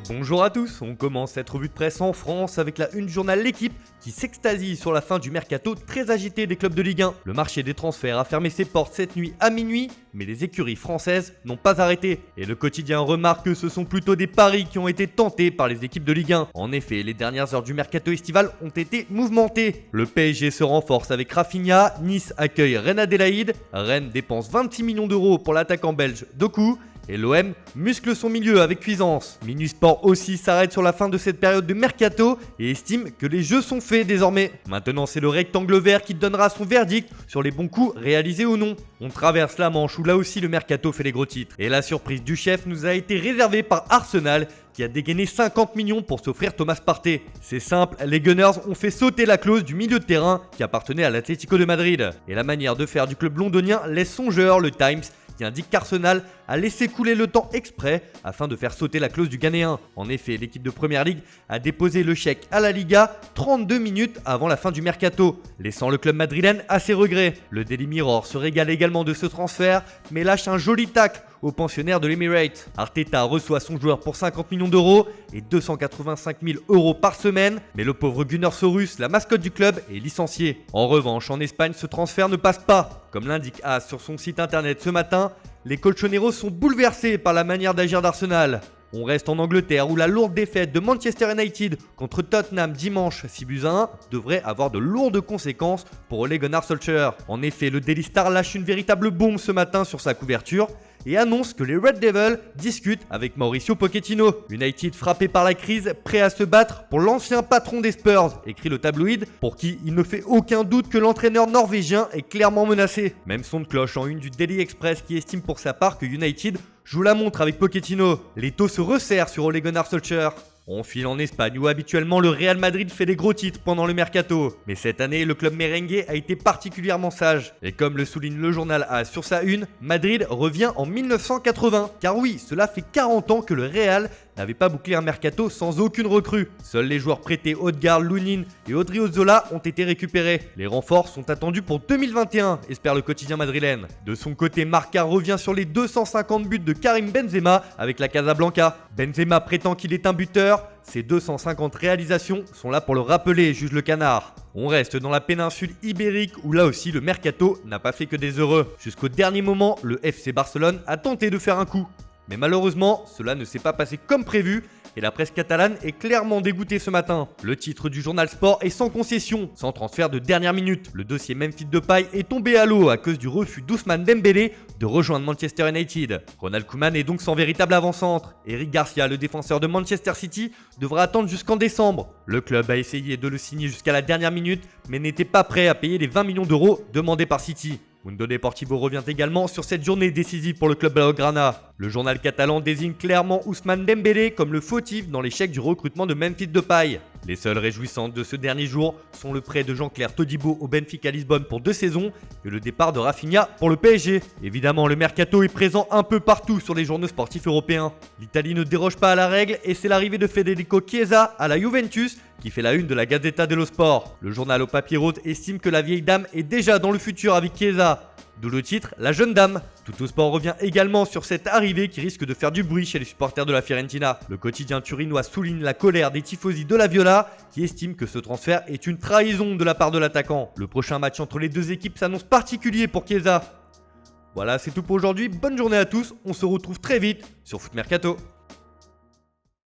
Bonjour à tous, on commence cette revue de presse en France avec la une journal L'Équipe qui s'extasie sur la fin du mercato très agité des clubs de Ligue 1. Le marché des transferts a fermé ses portes cette nuit à minuit, mais les écuries françaises n'ont pas arrêté. Et le quotidien remarque que ce sont plutôt des paris qui ont été tentés par les équipes de Ligue 1. En effet, les dernières heures du mercato estival ont été mouvementées. Le PSG se renforce avec Rafinha, Nice accueille Reine Adélaïde, Rennes dépense 26 millions d'euros pour l'attaquant belge Doku, et l'OM muscle son milieu avec cuisance. Minus Sport aussi s'arrête sur la fin de cette période de mercato et estime que les jeux sont faits désormais. Maintenant c'est le rectangle vert qui donnera son verdict sur les bons coups réalisés ou non. On traverse la Manche où là aussi le mercato fait les gros titres. Et la surprise du chef nous a été réservée par Arsenal qui a dégainé 50 millions pour s'offrir Thomas Partey. C'est simple, les Gunners ont fait sauter la clause du milieu de terrain qui appartenait à l'Atlético de Madrid. Et la manière de faire du club londonien laisse songeur le Times qui indique qu'Arsenal a laissé couler le temps exprès afin de faire sauter la clause du Ghanéen. En effet, l'équipe de Première Ligue a déposé le chèque à la Liga 32 minutes avant la fin du mercato, laissant le club madrilène à ses regrets. Le Daily Mirror se régale également de ce transfert, mais lâche un joli tac aux pensionnaires de l'Emirates. Arteta reçoit son joueur pour 50 millions d'euros et 285 000 euros par semaine, mais le pauvre Gunnar Sorus, la mascotte du club, est licencié. En revanche, en Espagne, ce transfert ne passe pas. Comme l'indique AS sur son site internet ce matin, les colchoneros sont bouleversés par la manière d'agir d'Arsenal. On reste en Angleterre où la lourde défaite de Manchester United contre Tottenham dimanche 6-1 devrait avoir de lourdes conséquences pour Ole Gunnar Solskjaer. En effet, le Daily Star lâche une véritable bombe ce matin sur sa couverture et annonce que les Red Devils discutent avec Mauricio Pochettino. United frappé par la crise, prêt à se battre pour l'ancien patron des Spurs, écrit le tabloïd, pour qui il ne fait aucun doute que l'entraîneur norvégien est clairement menacé. Même son de cloche en une du Daily Express qui estime pour sa part que United joue la montre avec Pochettino. Les taux se resserrent sur Ole Gunnar Solskjaer. On file en Espagne où habituellement le Real Madrid fait des gros titres pendant le mercato. Mais cette année, le club merengue a été particulièrement sage. Et comme le souligne le journal AS sur sa une, Madrid revient en 1980. Car oui, cela fait 40 ans que le Real n'avait pas bouclé un mercato sans aucune recrue. Seuls les joueurs prêtés Odegaard, Lunin et Odriozola ont été récupérés. Les renforts sont attendus pour 2021, espère le quotidien madrilène. De son côté, Marca revient sur les 250 buts de Karim Benzema avec la Casablanca. Benzema prétend qu'il est un buteur. Ces 250 réalisations sont là pour le rappeler, juge le Canard. On reste dans la péninsule ibérique où là aussi le mercato n'a pas fait que des heureux. Jusqu'au dernier moment, le FC Barcelone a tenté de faire un coup. Mais malheureusement, cela ne s'est pas passé comme prévu et la presse catalane est clairement dégoûtée ce matin. Le titre du journal Sport est sans concession, sans transfert de dernière minute. Le dossier Memphis Depay est tombé à l'eau à cause du refus d'Ousmane Dembélé de rejoindre Manchester United. Ronald Koeman est donc sans véritable avant-centre. Eric Garcia, le défenseur de Manchester City, devra attendre jusqu'en décembre. Le club a essayé de le signer jusqu'à la dernière minute, mais n'était pas prêt à payer les 20 millions d'euros demandés par City. Mundo Deportivo revient également sur cette journée décisive pour le club blaugrana. Le journal catalan désigne clairement Ousmane Dembélé comme le fautif dans l'échec du recrutement de Memphis Depay. Les seules réjouissantes de ce dernier jour sont le prêt de Jean-Claire Todibo au Benfica Lisbonne pour 2 saisons et le départ de Rafinha pour le PSG. Évidemment, le mercato est présent un peu partout sur les journaux sportifs européens. L'Italie ne déroge pas à la règle et c'est l'arrivée de Federico Chiesa à la Juventus qui fait la une de la Gazzetta dello Sport. Le journal au papier rose estime que la vieille dame est déjà dans le futur avec Chiesa. D'où le titre, la jeune dame. Tuttosport revient également sur cette arrivée qui risque de faire du bruit chez les supporters de la Fiorentina. Le quotidien turinois souligne la colère des tifosi de la Viola qui estiment que ce transfert est une trahison de la part de l'attaquant. Le prochain match entre les deux équipes s'annonce particulier pour Chiesa. Voilà, c'est tout pour aujourd'hui. Bonne journée à tous. On se retrouve très vite sur Foot Mercato.